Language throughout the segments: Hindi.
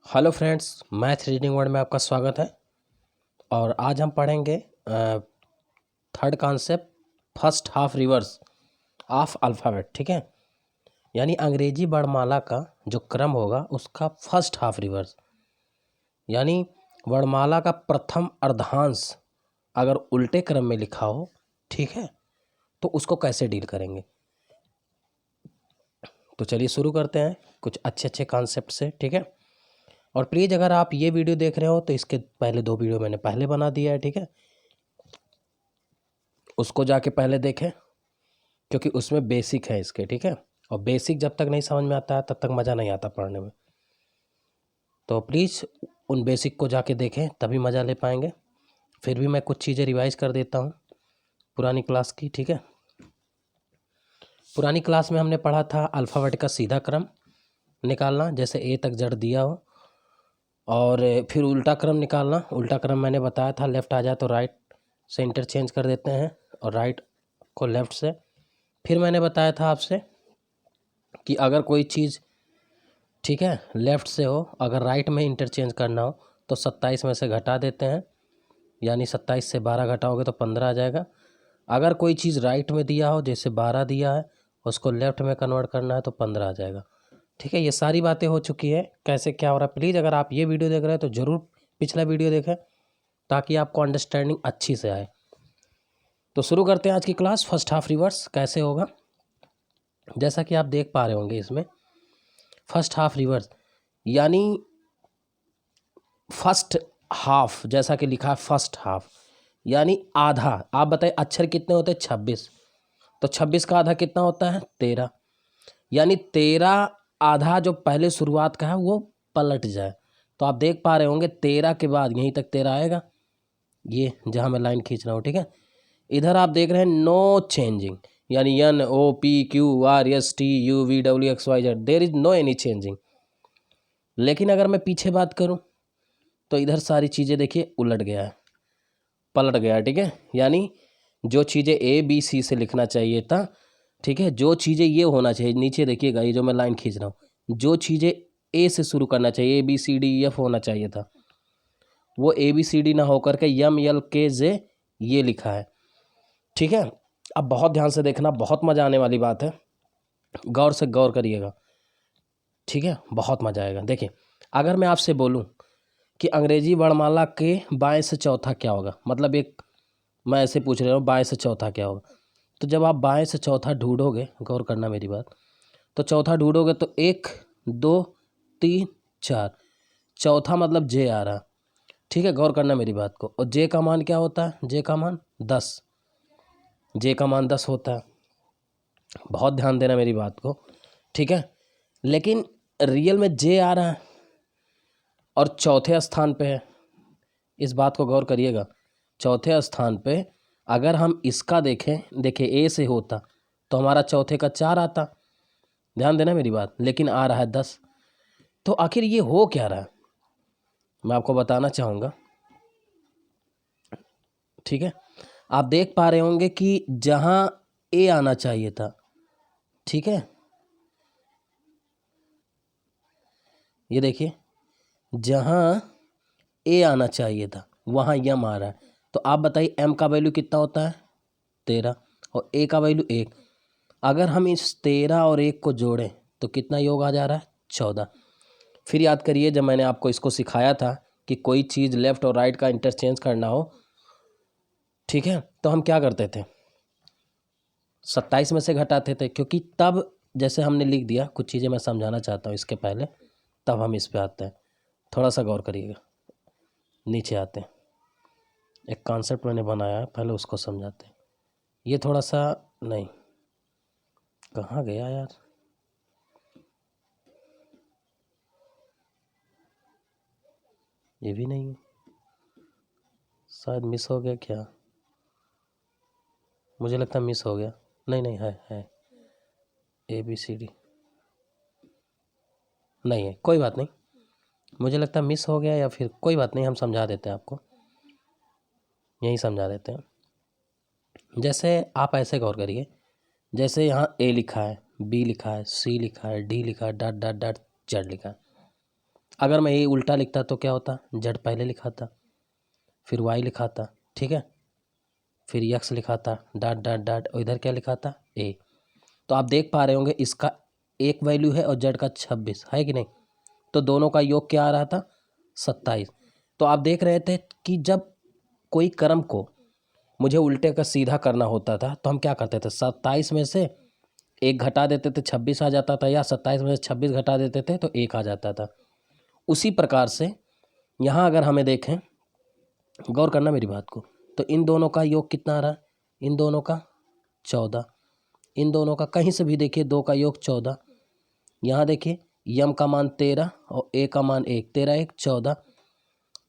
Hello friends, math reading word में आपका स्वागत है। और आज हम पढ़ेंगे third concept, first half reverse of alphabet. ठीक है, यानी अंग्रेजी वर्णमाला का जो क्रम होगा उसका फर्स्ट हाफ रिवर्स, यानी वर्णमाला का प्रथम अर्धांश अगर उल्टे क्रम में लिखा हो, ठीक है, तो उसको कैसे डील करेंगे। तो चलिए शुरू करते हैं कुछ अच्छे अच्छे कॉन्सेप्ट से। ठीक है, और प्लीज़ अगर आप ये वीडियो देख रहे हो तो इसके पहले 2 वीडियो मैंने पहले बना दिया है। ठीक है, उसको जाके पहले देखें क्योंकि उसमें बेसिक है इसके। ठीक है, और बेसिक जब तक नहीं समझ में आता है तब तक मज़ा नहीं आता पढ़ने में। तो प्लीज़ उन बेसिक को जाके देखें, तभी मज़ा ले पाएंगे। फिर भी मैं कुछ चीज़ें रिवाइज़ कर देता हूँ पुरानी क्लास की। ठीक है, पुरानी क्लास में हमने पढ़ा था अल्फ़ाबेट का सीधा क्रम निकालना, जैसे ए तक जड़ दिया हो, और फिर उल्टा क्रम निकालना। उल्टा क्रम मैंने बताया था, लेफ़्ट आ जाए तो राइट से इंटरचेंज कर देते हैं और राइट को लेफ़्ट से। फिर मैंने बताया था आपसे कि अगर कोई चीज़, ठीक है, लेफ़्ट से हो, अगर राइट में इंटरचेंज करना हो तो 27 में से घटा देते हैं, यानी 27 से 12 घटाओगे तो 15 आ जाएगा। अगर कोई चीज़ राइट में दिया हो, जैसे 12 दिया है, उसको लेफ़्ट में कन्वर्ट करना है तो 15 आ जाएगा। ठीक है, ये सारी बातें हो चुकी है, कैसे क्या हो रहा है। प्लीज़ अगर आप ये वीडियो देख रहे हैं तो ज़रूर पिछला वीडियो देखें ताकि आपको अंडरस्टैंडिंग अच्छी से आए। तो शुरू करते हैं आज की क्लास। फर्स्ट हाफ रिवर्स कैसे होगा, जैसा कि आप देख पा रहे होंगे इसमें फर्स्ट हाफ रिवर्स, यानी फर्स्ट हाफ, जैसा कि लिखा है फर्स्ट हाफ यानी आधा। आप बताइए अक्षर कितने होते हैं? 26। तो 26 का आधा कितना होता है? 13। यानी 13 आधा जो पहले शुरुआत का है वो पलट जाए। तो आप देख पा रहे होंगे 13 के बाद यहीं तक 13 आएगा, ये जहाँ मैं लाइन खींच रहा हूँ। ठीक है, इधर आप देख रहे हैं नो चेंजिंग, यानी NOPQRSTUVWXYZ, there is no any changing. लेकिन अगर मैं पीछे बात करूं तो इधर सारी चीज़ें देखिए उलट गया है, पलट गया है। ठीक है, यानी जो चीज़ें ABC से लिखना चाहिए था, ठीक है, जो चीज़ें ये होना चाहिए, नीचे देखिएगा ये जो मैं लाइन खींच रहा हूँ, जो चीज़ें A से शुरू करना चाहिए, ABCDEF होना चाहिए था, वो ABCD ना होकर के MLKJ ये लिखा है। ठीक है, अब बहुत ध्यान से देखना, बहुत मज़ा आने वाली बात है, गौर से गौर करिएगा। ठीक है, बहुत मज़ा आएगा। देखिए, अगर मैं आपसे बोलूं कि अंग्रेजी वर्णमाला के बाएं से चौथा क्या होगा, मतलब एक मैं ऐसे पूछ रहा हूँ बाएं से चौथा क्या होगा, तो जब आप बाएं से चौथा ढूंढोगे, गौर करना मेरी बात, तो चौथा ढूंढोगे तो 1 2 3 4, चौथा मतलब जे आ रहा। ठीक है, गौर करना मेरी बात को। और जे का मान क्या होता है? जे का मान 10, जे का मान 10 होता है। बहुत ध्यान देना मेरी बात को। ठीक है, लेकिन रियल में जे आ रहा है और चौथे स्थान पे है, इस बात को गौर करिएगा। चौथे स्थान पे अगर हम इसका देखें, देखिए ए से होता तो हमारा चौथे का 4 आता, ध्यान देना मेरी बात, लेकिन आ रहा है 10। तो आखिर ये हो क्या रहा है, मैं आपको बताना चाहूँगा। ठीक है, आप देख पा रहे होंगे कि जहाँ ए आना चाहिए था, ठीक है, ये देखिए जहाँ ए आना चाहिए था वहाँ यम आ रहा है। तो आप बताइए एम का वैल्यू कितना होता है? 13, और ए का वैल्यू 1। अगर हम इस 13 और 1 को जोड़ें तो कितना योग आ जा रहा है? 14। फिर याद करिए जब मैंने आपको इसको सिखाया था कि कोई चीज़ लेफ़्ट और राइट का इंटरचेंज करना हो, ठीक है, तो हम क्या करते थे? 27 में से घटाते थे, क्योंकि तब जैसे हमने लिख दिया, कुछ चीज़ें मैं समझाना चाहता हूँ इसके पहले, तब हम इस पे आते हैं। थोड़ा सा गौर करिएगा, नीचे आते हैं। एक कॉन्सेप्ट मैंने बनाया है, पहले उसको समझाते हैं। ये थोड़ा सा नहीं, कहाँ गया यार, ये भी नहीं है, शायद मिस हो गया क्या, मुझे लगता है मिस हो गया। नहीं नहीं, है ABCD नहीं है, कोई बात नहीं, मुझे लगता है मिस हो गया, या फिर कोई बात नहीं, हम समझा देते हैं आपको, यहीं समझा देते हैं। जैसे आप ऐसे गौर करिए, जैसे यहाँ A लिखा है, B लिखा है, C लिखा है, D लिखा है, डॉट डॉट डॉट जेड लिखा है। अगर मैं ये उल्टा लिखता तो क्या होता, जेड पहले लिखा था, फिर वाई लिखा था, ठीक है, फिर एक्स लिखा था, डॉट डॉट डॉट, और इधर क्या लिखा था, ए। तो आप देख पा रहे होंगे इसका एक वैल्यू है और जेड का 26 है कि नहीं, तो दोनों का योग क्या आ रहा था, 27। तो आप देख रहे थे कि जब कोई क्रम को मुझे उल्टे का सीधा करना होता था तो हम क्या करते थे, 27 में से एक घटा देते थे, 26 आ जाता था, या 27 में से 26 घटा देते थे तो एक आ जाता था। उसी प्रकार से यहाँ अगर हमें देखें, गौर करना मेरी बात को, तो इन दोनों का योग कितना आ रहा है, इन दोनों का 14, इन दोनों का कहीं से भी देखिए, दो का योग 14, यहाँ देखिए यम का मान 13 और ए का मान 1, 13 1 14।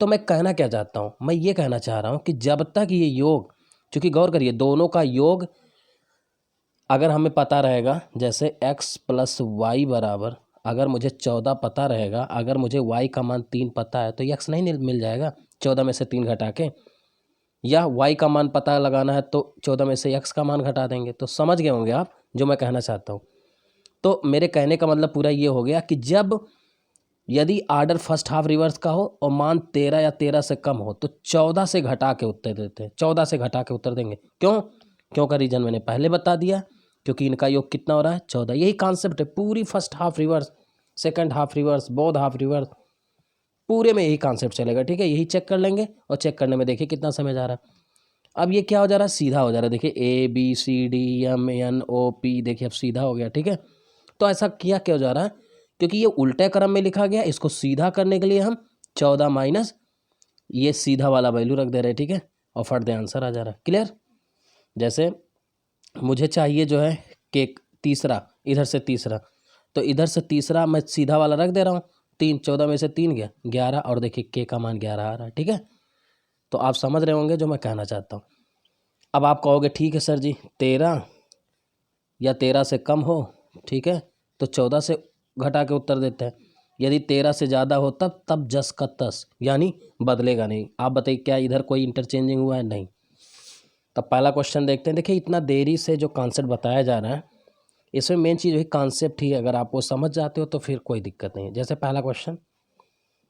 तो मैं कहना क्या चाहता हूँ, मैं ये कहना चाह रहा हूँ कि जब तक ये योग, चूँकि गौर करिए दोनों का योग अगर हमें पता रहेगा, जैसे x प्लस वाई बराबर, अगर मुझे 14 पता रहेगा, अगर मुझे y का मान 3 पता है तो x नहीं मिल जाएगा 14 में से 3 घटा के, या y का मान पता लगाना है तो 14 में से x का मान घटा देंगे। तो समझ गए होंगे आप जो मैं कहना चाहता हूँ। तो मेरे कहने का मतलब पूरा ये हो गया कि जब यदि आर्डर फर्स्ट हाफ रिवर्स का हो और मान 13 या 13 से कम हो तो 14 से घटा के उत्तर देते हैं, 14 से घटा के उत्तर देंगे। क्यों का रीजन मैंने पहले बता दिया, क्योंकि इनका योग कितना हो रहा है, 14। यही कॉन्सेप्ट है पूरी first half reverse, second half reverse, both half reverse, पूरे में यही कॉन्सेप्ट चलेगा, ठीक है। यही चेक कर लेंगे और चेक करने में देखिए कितना समय जा रहा है। अब ये क्या हो जा रहा है, सीधा हो जा रहा है, देखिए A B C D M N O P, देखिए अब सीधा हो गया, ठीक है। तो ऐसा किया क्यों जा रहा है, क्योंकि ये उल्टे क्रम में लिखा गया, इसको सीधा करने के लिए हम 14 माइनस ये सीधा वाला वैल्यू रख दे रहे हैं, ठीक है, और फट दे आंसर आ जा रहा है। क्लियर। जैसे मुझे चाहिए जो है केक तीसरा, इधर से तीसरा, तो इधर से तीसरा मैं सीधा वाला रख दे रहा हूँ, 3, 14 में से 3 गया 11, और देखिए के का मान 11 आ रहा है, ठीक है। तो आप समझ रहे होंगे जो मैं कहना चाहता हूँ। अब आप कहोगे ठीक है सर जी, 13 या 13 से कम हो, ठीक है, तो 14 से घटा के उत्तर देते हैं। यदि 13 से ज़्यादा हो तब जस का तस, यानी बदलेगा नहीं। आप बताइए क्या इधर कोई इंटरचेंजिंग हुआ है, नहीं। तब पहला क्वेश्चन देखते हैं। देखिए इतना देरी से जो कॉन्सेप्ट बताया जा रहा है, इसमें मेन चीज़ वही कॉन्सेप्ट ही है, अगर आप वो समझ जाते हो तो फिर कोई दिक्कत नहीं है। जैसे पहला क्वेश्चन,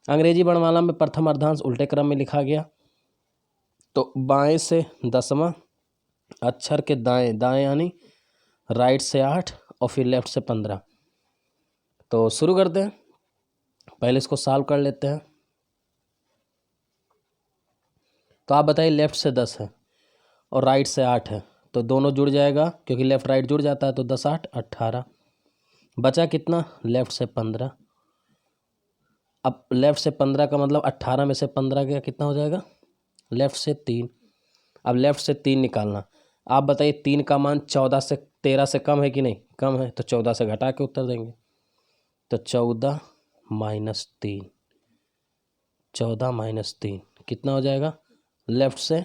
अंग्रेजी वर्णमाला में प्रथम अर्धांश उल्टे क्रम में लिखा गया, तो बाएं से 10वां अक्षर के दाएं, दाएं यानी राइट से 8 और फिर लेफ्ट से 15। तो शुरू करते हैं, पहले इसको सॉल्व कर लेते हैं। तो आप बताइए, लेफ्ट से 10 है और राइट से 8 है, तो दोनों जुड़ जाएगा, क्योंकि लेफ्ट राइट जुड़ जाता है, तो 10 8 18। बचा कितना, लेफ्ट से 15। अब लेफ्ट से 15 का मतलब 18 में से 15 गया, कितना हो जाएगा, लेफ्ट से 3। अब लेफ्ट से 3 निकालना। आप बताइए 3 का मान 14 से 13 से कम है कि नहीं, कम है, तो 14 से घटा के उत्तर देंगे। तो 14 माइनस 3, 14 माइनस 3 कितना हो जाएगा, लेफ्ट से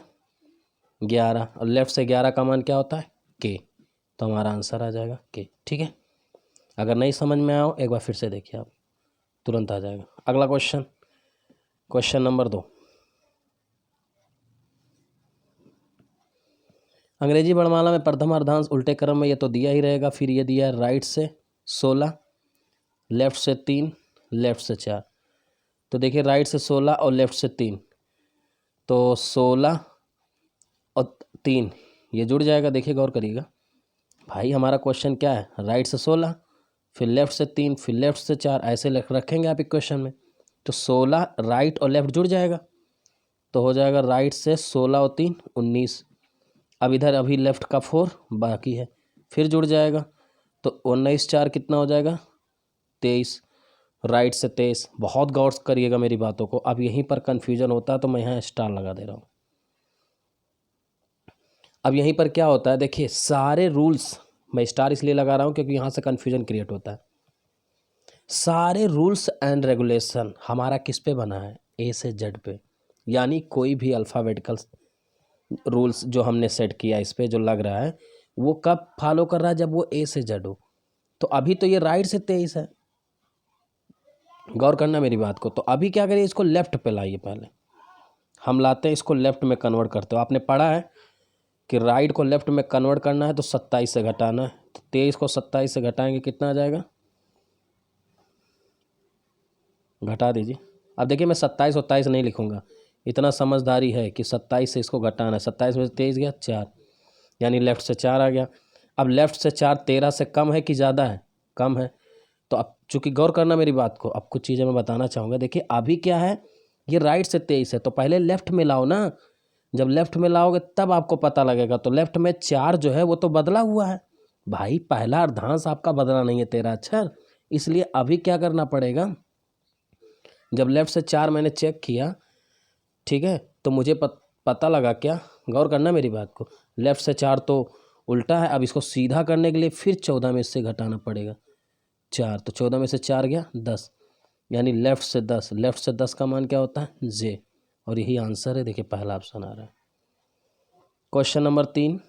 11, और लेफ्ट से 11 का मान क्या होता है, के। तो हमारा आंसर आ जाएगा के, ठीक है। अगर नहीं समझ में आओ एक बार फिर से देखिए, आप तुरंत आ जाएगा। अगला क्वेश्चन, क्वेश्चन नंबर 2, अंग्रेजी वर्णमाला में प्रथम अर्धांश उल्टे क्रम में, ये तो दिया ही रहेगा। फिर ये दिया है राइट से 16, लेफ्ट से 3, लेफ्ट से 4। तो देखिए राइट से 16 और लेफ्ट से 3, तो 16 और 3 ये जुड़ जाएगा। देखिए गौर करिएगा भाई, हमारा क्वेश्चन क्या है, राइट से 16 फिर लेफ्ट से 3 फिर लेफ्ट से 4, ऐसे रखेंगे आप इक्वेशन में। तो 16 राइट और लेफ्ट जुड़ जाएगा, तो हो जाएगा राइट से 16 और 3 19। अब इधर अभी लेफ्ट का 4 बाकी है, फिर जुड़ जाएगा, तो 19 4 कितना हो जाएगा, 23। राइट से 23। बहुत गौर करिएगा मेरी बातों को, अब यहीं पर कन्फ्यूजन होता है तो मैं यहाँ स्टार लगा दे रहा हूँ। अब यहीं पर क्या होता है, देखिए सारे रूल्स, मैं स्टार इसलिए लगा रहा हूँ क्योंकि यहाँ से कन्फ्यूजन क्रिएट होता है। सारे रूल्स एंड रेगुलेशन हमारा किस पे बना है, ए से जेड पे, यानी कोई भी अल्फ़ाबेटिकल रूल्स जो हमने सेट किया इस पे जो लग रहा है, वो कब फॉलो कर रहा है, जब वो ए से जेड हो। तो अभी तो ये राइट से 23 है, गौर करना मेरी बात को। तो अभी क्या करिए, इसको लेफ्ट पे लाइए, पहले हम लाते हैं इसको लेफ्ट में कन्वर्ट करते हो। आपने पढ़ा है कि राइट को लेफ्ट में कन्वर्ट करना है तो 27 से घटाना है, तो 23 को 27 से घटाएंगे कितना आ जाएगा, घटा दीजिए। अब देखिए मैं 27 27 नहीं लिखूँगा, इतना समझदारी है कि 27 से इसको घटाना है। 27 में से 23 गया 4, यानी लेफ्ट से 4 आ गया। अब लेफ्ट से 4 13 से कम है कि ज़्यादा है? कम है। तो अब चूँकि गौर करना मेरी बात को, अब कुछ चीज़ें मैं बताना चाहूँगा। देखिए अभी क्या है, ये राइट से 23 है, तो पहले लेफ्ट में लाओ ना। जब लेफ्ट में लाओगे तब आपको पता लगेगा। तो लेफ्ट में 4 जो है वो तो बदला हुआ है भाई, पहला अर्धांश आपका बदला नहीं है 13 अक्षर। इसलिए अभी क्या करना पड़ेगा, जब लेफ्ट से 4 मैंने चेक किया, ठीक है, तो मुझे पता लगा क्या, गौर करना मेरी बात को, लेफ्ट से 4 तो उल्टा है। अब इसको सीधा करने के लिए फिर 14 में इससे घटाना पड़ेगा 4, तो 14 में से 4 गया 10, यानी लेफ्ट से 10। लेफ्ट से 10 का मान क्या होता है? जे। और यही आंसर है। देखिए पहला ऑप्शन आ रहा है। क्वेश्चन नंबर 3,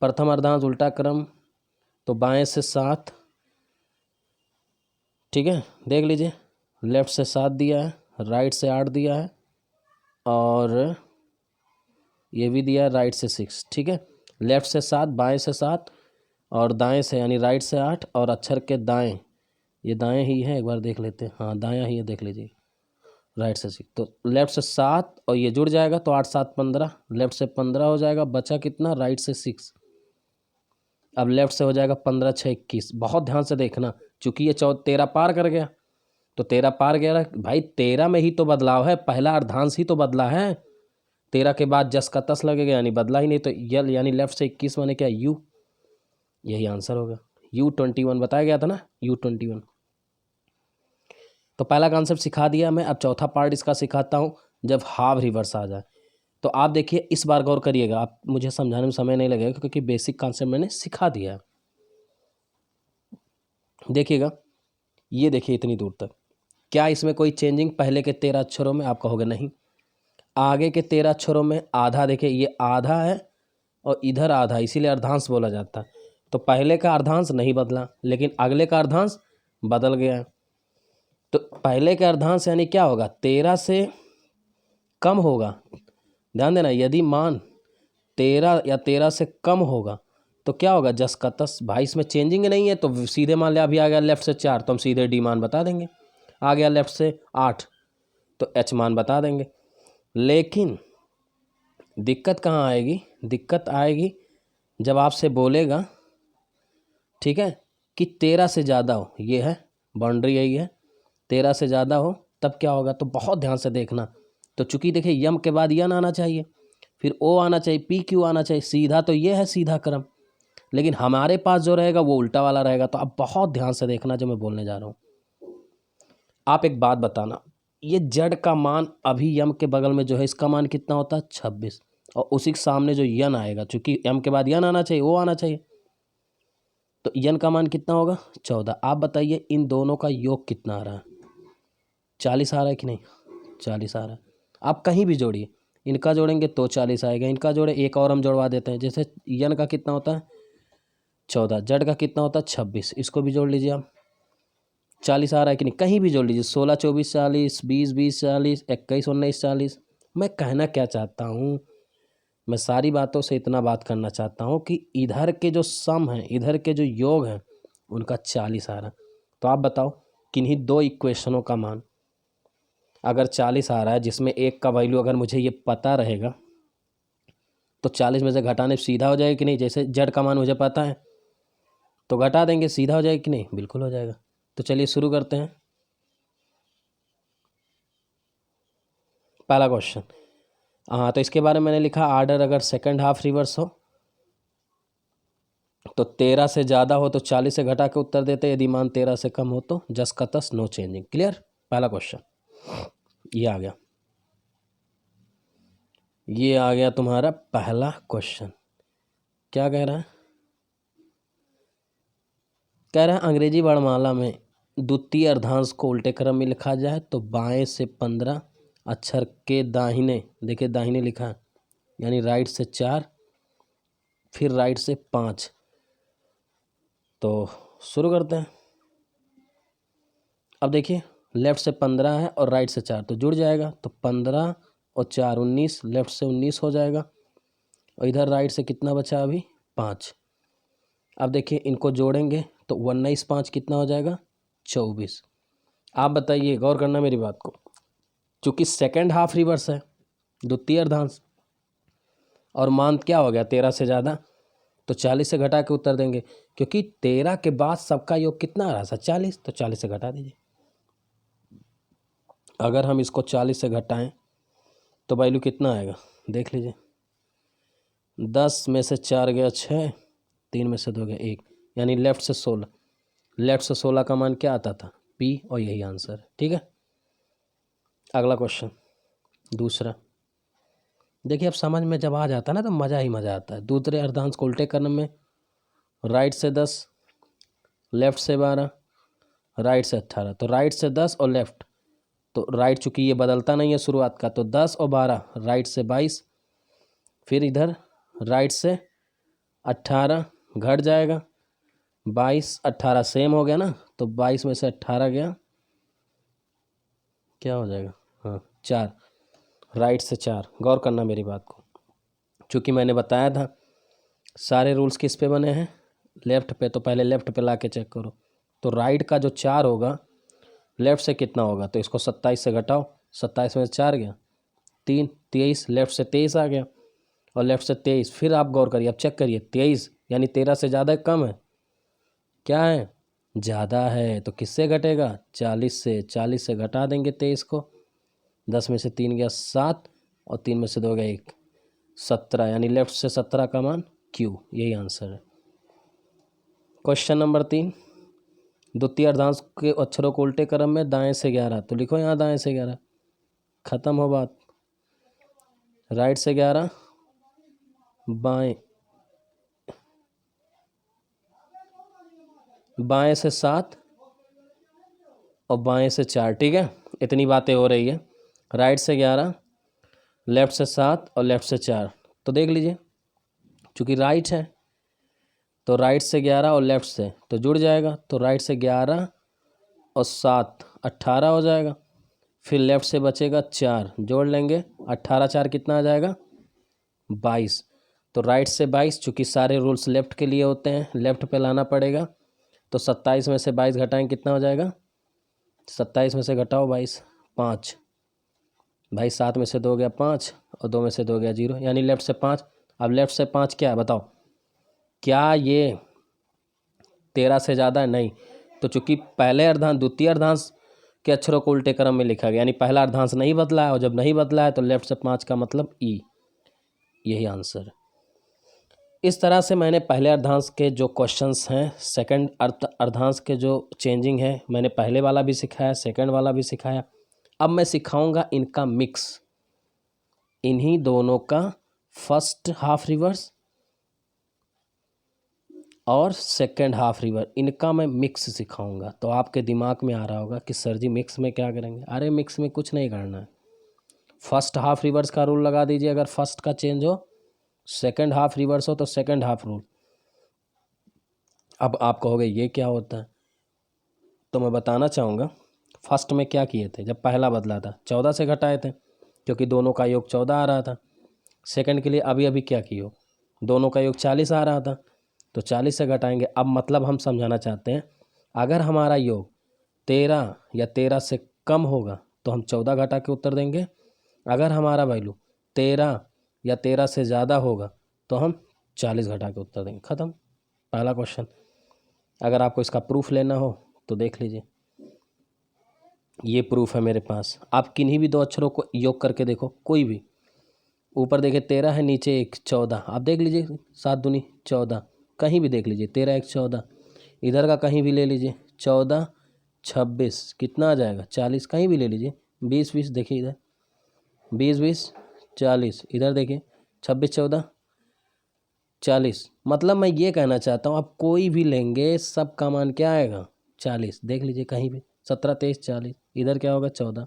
प्रथम अर्धांश उल्टा क्रम, तो बाएं से 7, ठीक है, देख लीजिए। लेफ्ट से 7 दिया है, राइट से 8 दिया है, और ये भी दिया है राइट से 6, ठीक है। लेफ्ट से 7, बाएं से 7, और दाएं से यानी राइट से 8, और अक्षर के दाएं, ये दाएं ही है, एक बार देख लेते हैं, हाँ दायां ही है, देख लीजिए, राइट से 6। तो लेफ्ट से 7 और ये जुड़ जाएगा, तो 8 7 15, लेफ्ट से 15 हो जाएगा, बचा कितना? राइट से 6। अब लेफ्ट से हो जाएगा 15 6 21। बहुत ध्यान से देखना, चूंकि ये 13 पार कर गया, तो 13 पार गया भाई, 13 में ही तो बदलाव है, पहला अर्धांश ही तो बदला है। 13 के बाद जस का तस लगेगा, यानी बदला ही नहीं। तो यल यानी लेफ्ट से 21 माने क्या? यू। यही आंसर होगा। U21 बताया गया था ना, U21। तो पहला कॉन्सेप्ट सिखा दिया मैं। अब चौथा पार्ट इसका सिखाता हूँ, जब हाफ रिवर्स आ जाए। तो आप देखिए, इस बार गौर करिएगा, आप मुझे समझाने में समय नहीं लगेगा क्योंकि बेसिक कॉन्सेप्ट मैंने सिखा दिया है। देखिएगा, ये देखिए इतनी दूर तक, क्या इसमें कोई चेंजिंग पहले के 13 अक्षरों में? आप कहोगे नहीं। आगे के 13 अक्षरों में आधा, देखिए ये आधा है और इधर आधा, इसीलिए अर्धांश बोला जाता है। तो पहले का अर्धांश नहीं बदला, लेकिन अगले का अर्धांश बदल गया है। तो पहले का अर्धांश यानी क्या होगा? 13 से कम होगा। ध्यान देना, यदि मान 13 या 13 से कम होगा तो क्या होगा? जस का तस। भाई इसमें चेंजिंग नहीं है, तो सीधे मान लिया, अभी आ गया लेफ्ट से 4 तो हम सीधे डी मान बता देंगे। आ गया लेफ्ट से 8 तो एच मान बता देंगे। लेकिन दिक्कत कहाँ आएगी? दिक्कत आएगी जब आपसे बोलेगा, ठीक है, कि 13 से ज़्यादा हो, ये है बाउंड्री, यही है, 13 से ज़्यादा हो तब क्या होगा? तो बहुत ध्यान से देखना। तो चूंकि देखिए यम के बाद यन आना चाहिए, फिर ओ आना चाहिए, पी क्यू आना चाहिए, सीधा तो ये है सीधा क्रम, लेकिन हमारे पास जो रहेगा वो उल्टा वाला रहेगा। तो अब बहुत ध्यान से देखना जो मैं बोलने जा रहा हूँ। आप एक बात बताना, ये जड़ का मान अभी यम के बगल में जो है, इसका मान कितना होता है? 26। और उसी के सामने जो यन आएगा, चूंकि यम के बाद यन आना चाहिए, वो आना चाहिए, तो यन का मान कितना होगा? 14। आप बताइए इन दोनों का योग कितना आ रहा है? 40 आ रहा है कि नहीं? 40 आ रहा है। आप कहीं भी जोड़िए, इनका जोड़ेंगे तो 40 आएगा, इनका जोड़े, एक और हम जोड़वा देते हैं, जैसे यन का कितना होता है? 14, जड़ का कितना होता है? 26, इसको भी जोड़ लीजिए आप, 40 आ रहा है कि नहीं? कहीं भी जोड़ लीजिए, 16 24 40, 20 20 40, 21 19 40। मैं कहना क्या चाहता हूँ, मैं सारी बातों से इतना बात करना चाहता हूँ कि इधर के जो सम हैं, इधर के जो योग हैं, उनका 40 आ रहा है। तो आप बताओ किन्हीं दो इक्वेशनों का मान अगर 40 आ रहा है, जिसमें एक का वैल्यू अगर मुझे ये पता रहेगा, तो 40 में से घटाने सीधा हो जाएगा कि नहीं? जैसे जेड का मान मुझे पता है तो घटा देंगे, सीधा हो जाएगा कि नहीं? बिल्कुल हो जाएगा। तो चलिए शुरू करते हैं। पहला क्वेश्चन, हाँ, तो इसके बारे में मैंने लिखा, आर्डर अगर सेकंड हाफ रिवर्स हो तो 13 से ज़्यादा हो तो 40 से घटा के उत्तर देते, यदि मान 13 से कम हो तो जस का तस, नो चेंजिंग। क्लियर? पहला क्वेश्चन ये आ गया, ये आ गया तुम्हारा पहला क्वेश्चन। क्या कह रहा है? कह रहा है अंग्रेजी वर्णमाला में द्वितीय अर्धांश को उल्टे क्रम में लिखा जाए तो बाएं से 15 अक्षर के दाहिने, देखिए दाहिने लिखा है, यानी राइट से 4 फिर राइट से 5। तो शुरू करते हैं। अब देखिए लेफ्ट से 15 है और राइट से 4, तो जुड़ जाएगा, तो 15 और 4 19, लेफ्ट से 19 हो जाएगा, और इधर राइट से कितना बचा अभी? 5। अब देखिए इनको जोड़ेंगे तो 19 5 कितना हो जाएगा? 24। आप बताइए, गौर करना मेरी बात को। चूंकि सेकंड हाफ रिवर्स है, द्वितीय अर्धांश, और मान क्या हो गया 13 से ज़्यादा, तो 40 से घटा के उत्तर देंगे, क्योंकि 13 के बाद सबका योग कितना आ रहा था 40, तो 40 से घटा दीजिए। अगर हम इसको 40 से घटाएं तो वैल्यू कितना आएगा देख लीजिए। 10 में से 4 गया 6, 3 में से 2 गया 1, यानी लेफ्ट से 16। लेफ्ट से 16 का मान क्या आता था P, और यही आंसर है। ठीक है, अगला क्वेश्चन दूसरा। देखिए अब समझ में जब आ जाता है ना तो मज़ा ही मज़ा आता है। दूसरे अर्धांश को उल्टे क्रम में, राइट से 10, लेफ्ट से 12, राइट से 18, तो राइट से 10 और लेफ्ट, तो राइट चूँकि ये बदलता नहीं है शुरुआत का, तो 10 और 12, राइट से 22, फिर इधर राइट से 18 घट जाएगा, 22 18 सेम हो गया ना, तो 22 में से 18 गया, क्या हो जाएगा, हाँ 4, राइट से 4। गौर करना मेरी बात को, चूँकि मैंने बताया था सारे रूल्स किस पे बने हैं, लेफ़्ट पे, तो पहले लेफ़्ट पे ला के चेक करो। तो राइट का जो 4 होगा लेफ़्ट से कितना होगा, तो इसको 27 से घटाओ, 27 में से 4 गया 3, 23, लेफ़्ट से 23 आ गया, और लेफ़्ट से 23, फिर आप गौर करिए, अब चेक करिए 23 यानी 13 से ज़्यादा कम है, क्या है ज़्यादा है, तो किससे घटेगा 40 से। 40 से घटा देंगे 23 को, 10 में से 3 गया 7, और 3 में से 2 गया 1, 17, यानी लेफ्ट से 17 का मान Q, यही आंसर है। क्वेश्चन नंबर 3, द्वितीय अर्धांश के अक्षरों को उल्टे क्रम में, दाएं से 11, तो लिखो यहाँ दाएं से 11, खत्म हो बात। राइट से 11, बाएं, बाएं से 7 और बाएं से 4, ठीक है, इतनी बातें हो रही है। राइट से 11, लेफ्ट से 7 और लेफ्ट से 4, तो देख लीजिए चूँकि राइट है तो राइट से 11 और लेफ्ट से तो जुड़ जाएगा, तो राइट से 11 और 7 18 हो जाएगा, फिर लेफ्ट से बचेगा 4, जोड़ लेंगे, 18 4 कितना आ जाएगा 22, तो राइट से 22, चूँकि सारे रूल्स लेफ्ट के लिए होते हैं, लेफ्ट पे लाना पड़ेगा, तो 27 में से 22 घटाएं कितना हो जाएगा, 27 में से घटाओ 22, 5 भाई, 7 में से 2 गया 5, और 2 में से 2 गया 0, यानी लेफ्ट से 5। अब लेफ्ट से 5 क्या है बताओ, क्या ये 13 से ज़्यादा है, नहीं, तो चूंकि पहले अर्धांश द्वितीय अर्धांश के अक्षरों को उल्टे क्रम में लिखा गया, यानी पहला अर्धांश नहीं बदला है, और जब नहीं बदला है तो लेफ्ट से 5 का मतलब E, यही आंसर। इस तरह से मैंने पहले अर्धांश के जो क्वेश्चंस हैं, सेकंड अर्धांश के जो चेंजिंग है, मैंने पहले वाला भी सिखाया, सेकंड वाला भी सिखाया। अब मैं सिखाऊंगा इनका मिक्स, इन्हीं दोनों का फर्स्ट हाफ रिवर्स और सेकंड हाफ रिवर्स, इनका मैं मिक्स सिखाऊंगा। तो आपके दिमाग में आ रहा होगा कि सर जी मिक्स में क्या करेंगे। अरे मिक्स में कुछ नहीं करना है, फर्स्ट हाफ रिवर्स का रूल लगा दीजिए, अगर फर्स्ट का चेंज हो, सेकंड हाफ रिवर्स हो तो सेकंड हाफ रूल। अब आप कहोगे ये क्या होता है, तो मैं बताना चाहूँगा फर्स्ट में क्या किए थे, जब पहला बदला था 14 से घटाए थे, क्योंकि दोनों का योग 14 आ रहा था। सेकंड के लिए अभी अभी क्या किए हो, दोनों का योग 40 आ रहा था, तो 40 से घटाएंगे। अब मतलब हम समझाना चाहते हैं, अगर हमारा योग 13 या 13 से कम होगा तो हम 14 घटा के उत्तर देंगे, अगर हमारा वैल्यू 13 या 13 से ज़्यादा होगा तो हम 40 घटा के उत्तर देंगे, ख़त्म पहला क्वेश्चन। अगर आपको इसका प्रूफ लेना हो तो देख लीजिए, ये प्रूफ है मेरे पास। आप किन्हीं भी दो अक्षरों को योग करके देखो, कोई भी, ऊपर देखिए 13 है, नीचे 1 14, आप देख लीजिए 7 दूनी 14, कहीं भी देख लीजिए 13 1 14, इधर का कहीं भी ले लीजिए 14 26 कितना आ जाएगा 40, कहीं भी ले लीजिए 20 20, देखिए इधर 20 20 40, इधर देखिए 26 14 40। मतलब मैं ये कहना चाहता हूँ, आप कोई भी लेंगे सब का मान क्या आएगा 40, देख लीजिए कहीं भी 17 23 40, इधर क्या होगा 14।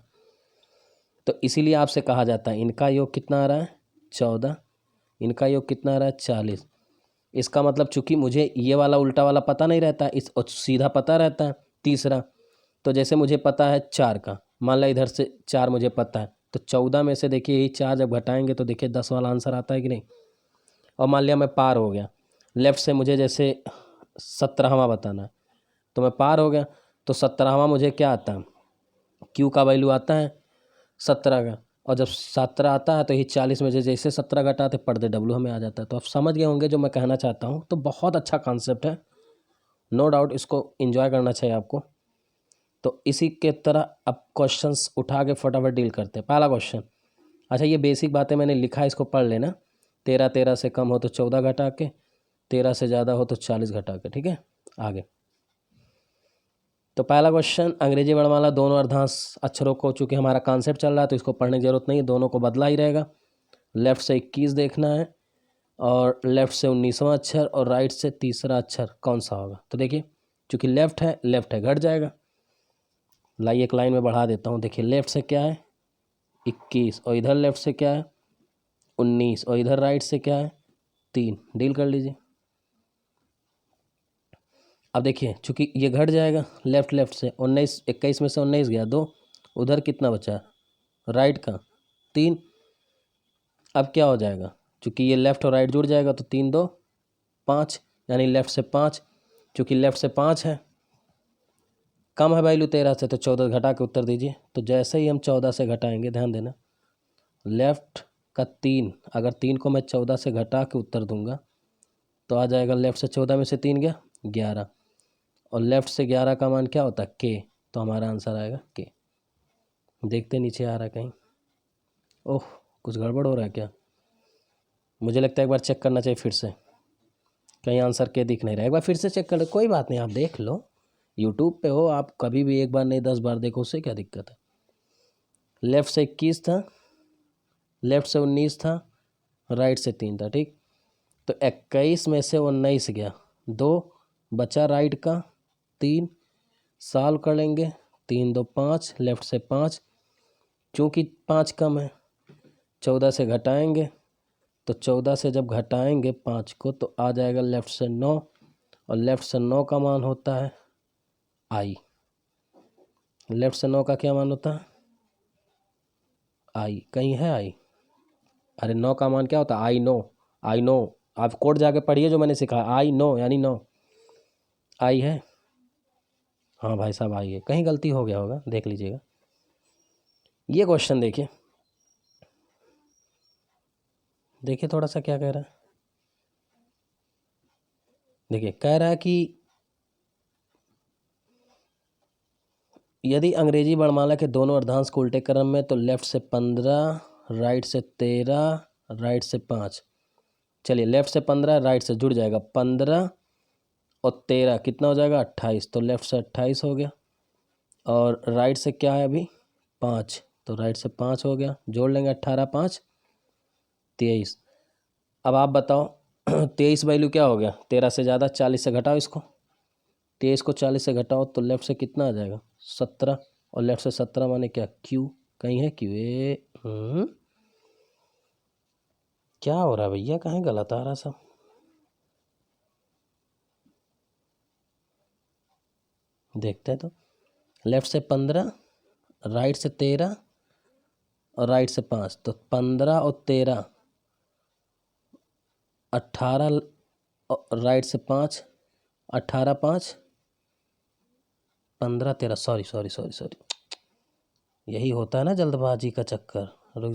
तो इसीलिए आपसे कहा जाता है इनका योग कितना आ रहा है 14, इनका योग कितना आ रहा है 40। इसका मतलब चूंकि मुझे ये वाला उल्टा वाला पता नहीं रहता, इस सीधा पता रहता है तीसरा। तो जैसे मुझे पता है 4 का, मान ला इधर से 4 मुझे पता है, तो 14 में से देखिए यही 4 जब घटाएंगे तो देखिए 10 वाला आंसर आता है कि नहीं। और मान लिया मैं पार हो गया, लेफ़्ट से मुझे जैसे 17वां बताना है, तो मैं पार हो गया, तो 17वां मुझे क्या आता है क्यू का वैल्यू आता है 17 का, और जब 17 आता है तो ये 40 में से जैसे 17 घटाते पर्दे डब्लू हमें आ जाता है। तो आप समझ गए होंगे जो मैं कहना चाहता हूँ। तो बहुत अच्छा कॉन्सेप्ट है, नो डाउट, इसको एंजॉय करना चाहिए आपको। तो इसी के तरह अब क्वेश्चंस उठा के फटाफट डील करते हैं। पहला क्वेश्चन, अच्छा ये बेसिक बातें मैंने लिखा है, इसको पढ़ लेना। 13 13 से कम हो तो 14 घटा के, 13 से ज़्यादा हो तो 40 घटा के, ठीक है। आगे तो पहला क्वेश्चन, अंग्रेजी वर्णमाला दोनों अर्धांश अक्षरों को, चूंकि हमारा कॉन्सेप्ट चल रहा है तो इसको पढ़ने की जरूरत नहीं है, दोनों को बदला ही रहेगा। लेफ्ट से 21 देखना है और लेफ्ट से 19वां अक्षर और राइट से तीसरा अक्षर कौन सा होगा। तो देखिए चूंकि लेफ्ट है घट जाएगा। लाइए एक लाइन में बढ़ा देता हूँ। देखिए लेफ्ट से क्या है 21 और इधर लेफ्ट से क्या है 19 और इधर राइट से क्या है 3। डील कर लीजिए। अब देखिए चूंकि ये घट जाएगा लेफ्ट से, 19 21 में से 19 गया 2, उधर कितना बचा राइट का 3। अब क्या हो जाएगा, चूंकि ये लेफ्ट और राइट जुड़ जाएगा तो 3 2 5, यानी लेफ्ट से 5। चूंकि लेफ्ट से 5 है, कम है वैल्यू 13 से, तो 14 घटा के उत्तर दीजिए। तो जैसे ही हम 14 से घटाएंगे, ध्यान देना, लेफ्ट का 3, अगर 3 को मैं 14 से घटा के उत्तर दूंगा तो आ जाएगा लेफ्ट से 14 में से 3 गया 11, और लेफ्ट से 11 का मान क्या होता है के, तो हमारा आंसर आएगा के। देखते नीचे आ रहा है कहीं, ओह कुछ गड़बड़ हो रहा है क्या, मुझे लगता है एक बार चेक करना चाहिए फिर से, कहीं आंसर के दिख नहीं रहा है। एक बार फिर से चेक कर लो, कोई बात नहीं, आप देख लो, यूट्यूब पे हो आप, कभी भी एक बार नहीं 10 बार देखो, उससे क्या दिक्कत है। लेफ्ट से 21 था, लेफ्ट से 19 था, राइट से 3 था, ठीक। तो 21 में से 19 गया 2, बचा राइट का 3, सॉल्व कर लेंगे, 3 2 5, लेफ्ट से 5, चूँकि 5 कम है 14 से घटाएंगे, तो 14 से जब घटाएंगे 5 को तो आ जाएगा लेफ्ट से 9, और लेफ्ट से 9 का मान होता है आई। लेफ्ट से 9 का क्या मान होता है आई, कहीं है आई, अरे 9 का मान क्या होता है आई नो, आप कोड जाके पढ़िए जो मैंने सिखाया, आई नो यानी 9 आई है। हाँ भाई साहब आई है, कहीं गलती हो गया होगा, देख लीजिएगा। ये क्वेश्चन देखिए, देखिए थोड़ा सा क्या कह रहा है। देखिए कह रहा है कि यदि अंग्रेजी वर्णमाला के दोनों अर्धांश को उल्टे क्रम में, तो लेफ्ट से 15, राइट से 13, राइट से 5। चलिए लेफ्ट से 15, राइट से जुड़ जाएगा 15 और 13 कितना हो जाएगा 28, तो लेफ्ट से 28 हो गया, और राइट से क्या है अभी 5, तो राइट से 5 हो गया, जोड़ लेंगे 18 5 23। अब आप बताओ 23 वैल्यू क्या हो गया 13 से ज़्यादा, 40 से घटाओ इसको, 23 को 40 से घटाओ तो लेफ्ट से कितना आ जाएगा 17, और लेफ्ट से 17 माने क्या क्यू, कहीं है क्यू ए, क्या हो रहा है भैया, कहीं गलत आ रहा सब। देखते हैं तो, लेफ्ट से 15, राइट से 13 और राइट से 5, तो 15 और 13 18, राइट से 5, 18 5 15 13, सॉरी, यही होता है ना जल्दबाजी का चक्कर। रुक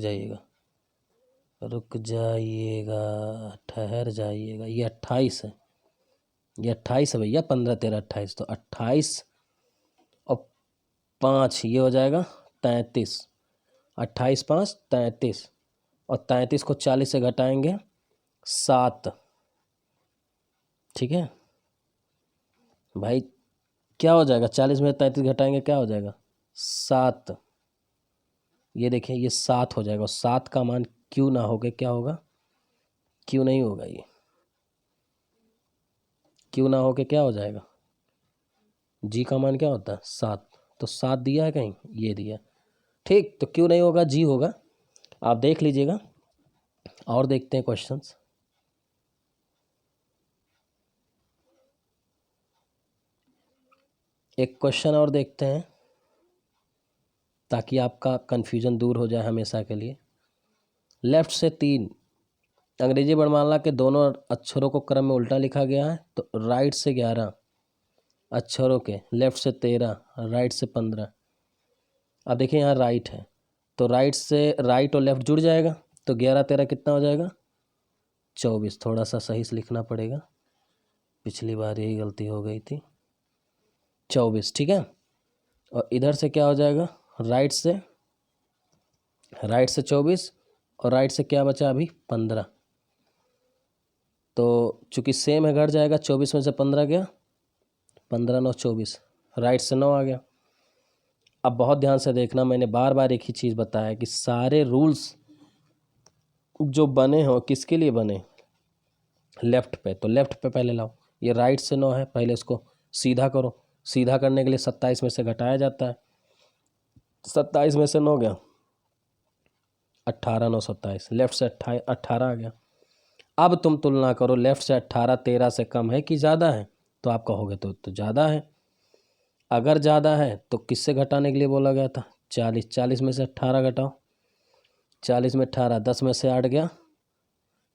जाइएगा, ठहर जाइएगा, ये 28 है, ये 28 है भैया, 15 13 28, तो 28 और 5 ये हो जाएगा 33, 28 5 33, और 33 को 40 से घटाएंगे 7, ठीक है भाई। क्या हो जाएगा 40 में 33 घटाएंगे क्या हो जाएगा 7, ये देखिए ये 7 हो जाएगा, और 7 का मान क्यों ना होगा, क्या होगा क्यों नहीं होगा, ये क्यों ना होके क्या हो जाएगा, जी का मान क्या होता है 7, तो 7 दिया है कहीं, ये दिया, ठीक। तो क्यों नहीं होगा जी होगा, आप देख लीजिएगा। और देखते हैं क्वेश्चंस। एक क्वेश्चन और देखते हैं ताकि आपका कन्फ्यूजन दूर हो जाए हमेशा के लिए। लेफ्ट से 3, अंग्रेजी वर्णमाला के दोनों अक्षरों को क्रम में उल्टा लिखा गया है, तो राइट से 11 अक्षरों के, लेफ्ट से 13, राइट से 15, अब देखिए यहाँ राइट है, तो राइट से राइट और लेफ्ट जुड़ जाएगा, तो 11 13 कितना हो जाएगा 24। थोड़ा सा सही से लिखना पड़ेगा, पिछली बार यही गलती हो गई थी। 24, ठीक है। और इधर से क्या हो जाएगा, राइट से 24 और राइट से क्या बचा अभी 15। तो चूंकि सेम है घट जाएगा, 24 में से 15 गया, 15 9 24, राइट से 9 आ गया। अब बहुत ध्यान से देखना, मैंने बार बार एक ही चीज़ बताया कि सारे रूल्स जो बने हो किसके लिए बने, लेफ़्ट पे, तो लेफ़्ट पे पहले लाओ। ये राइट से 9 है, पहले इसको सीधा करो। सीधा करने के लिए 27 में से घटाया जाता है, 27 में से 9 गया 18 9 27, लेफ़्ट से 18 आ गया। अब तुम तुलना करो, लेफ़्ट से 18 13 से कम है कि ज़्यादा है, तो आप कहोगे तो ज़्यादा है। अगर ज़्यादा है तो किससे घटाने के लिए बोला गया था, 40, 40 में से 18 घटाओ, 40 में 18, 10 में से 8 गया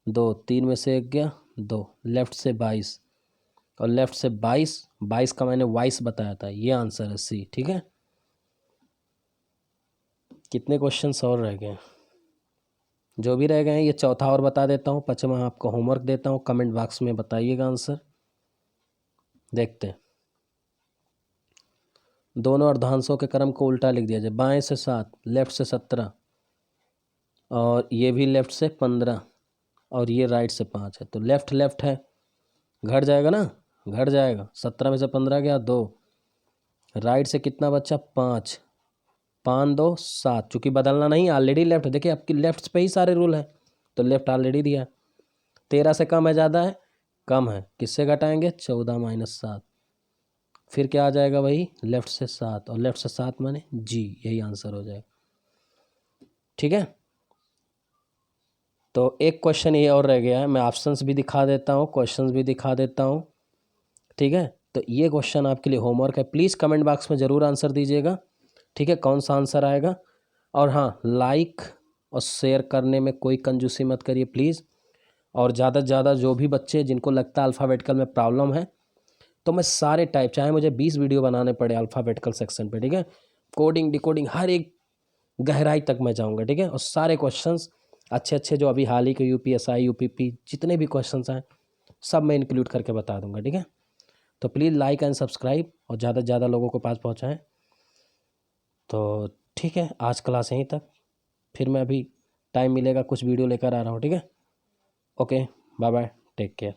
2, 3 में से 1 गया 2, लेफ़्ट से 22 और लेफ़्ट से 22 का मैंने 22 बताया था, ये आंसर है सी, ठीक है। कितने क्वेश्चंस और रह गए, जो भी रह गए हैं ये चौथा और बता देता हूँ, पांचवा आपको होमवर्क देता हूँ, कमेंट बॉक्स में बताइएगा आंसर। देखते हैं, दोनों अर्धांशों के क्रम को उल्टा लिख दिया जाए। बाएं से 7, लेफ्ट से 17 और ये भी लेफ्ट से 15 और ये राइट से 5 है, तो लेफ्ट लेफ्ट है, घट जाएगा ना, घट जाएगा। 17 में से 15 गया 2, राइट से कितना बच्चा 5, 5 2 7, चूँकि बदलना नहीं, ऑलरेडी लेफ्ट, देखिए आपकी लेफ्ट पे ही सारे रूल हैं, तो लेफ्ट ऑलरेडी दिया है। 13 से कम है ज़्यादा है, कम है, किससे घटाएंगे 14 माइनस 7, फिर क्या आ जाएगा वही लेफ्ट से 7 और लेफ्ट से 7 माने जी, यही आंसर हो जाएगा, ठीक है। तो एक क्वेश्चन ये और रह गया है, मैं ऑप्शंस भी दिखा देता हूँ, क्वेश्चंस भी दिखा देता हूँ, ठीक है। तो ये क्वेश्चन आपके लिए होमवर्क है, प्लीज़ कमेंट बॉक्स में ज़रूर आंसर दीजिएगा, ठीक है, कौन सा आंसर आएगा। और हाँ, लाइक और शेयर करने में कोई कंजूसी मत करिए प्लीज़। और ज़्यादा से ज़्यादा जो भी बच्चे जिनको लगता है अल्फ़ाबेटिकल में प्रॉब्लम है, तो मैं सारे टाइप, चाहे मुझे 20 वीडियो बनाने पड़े अल्फ़ाबेटिकल सेक्शन पे, ठीक है, कोडिंग डिकोडिंग हर एक गहराई तक मैं जाऊँगा, ठीक है। और सारे क्वेश्चंस अच्छे अच्छे जो अभी हाल ही के UPSI UPP जितने भी क्वेश्चंस हैं सब मैं इंक्लूड करके बता दूंगा, ठीक है। तो प्लीज़ लाइक एंड सब्सक्राइब और ज़्यादा से ज़्यादा लोगों को पास पहुँचाएँ। तो ठीक है, आज क्लास यहीं तक, फिर मैं अभी टाइम मिलेगा कुछ वीडियो लेकर आ रहा हूँ, ठीक है। Okay, bye bye, take care.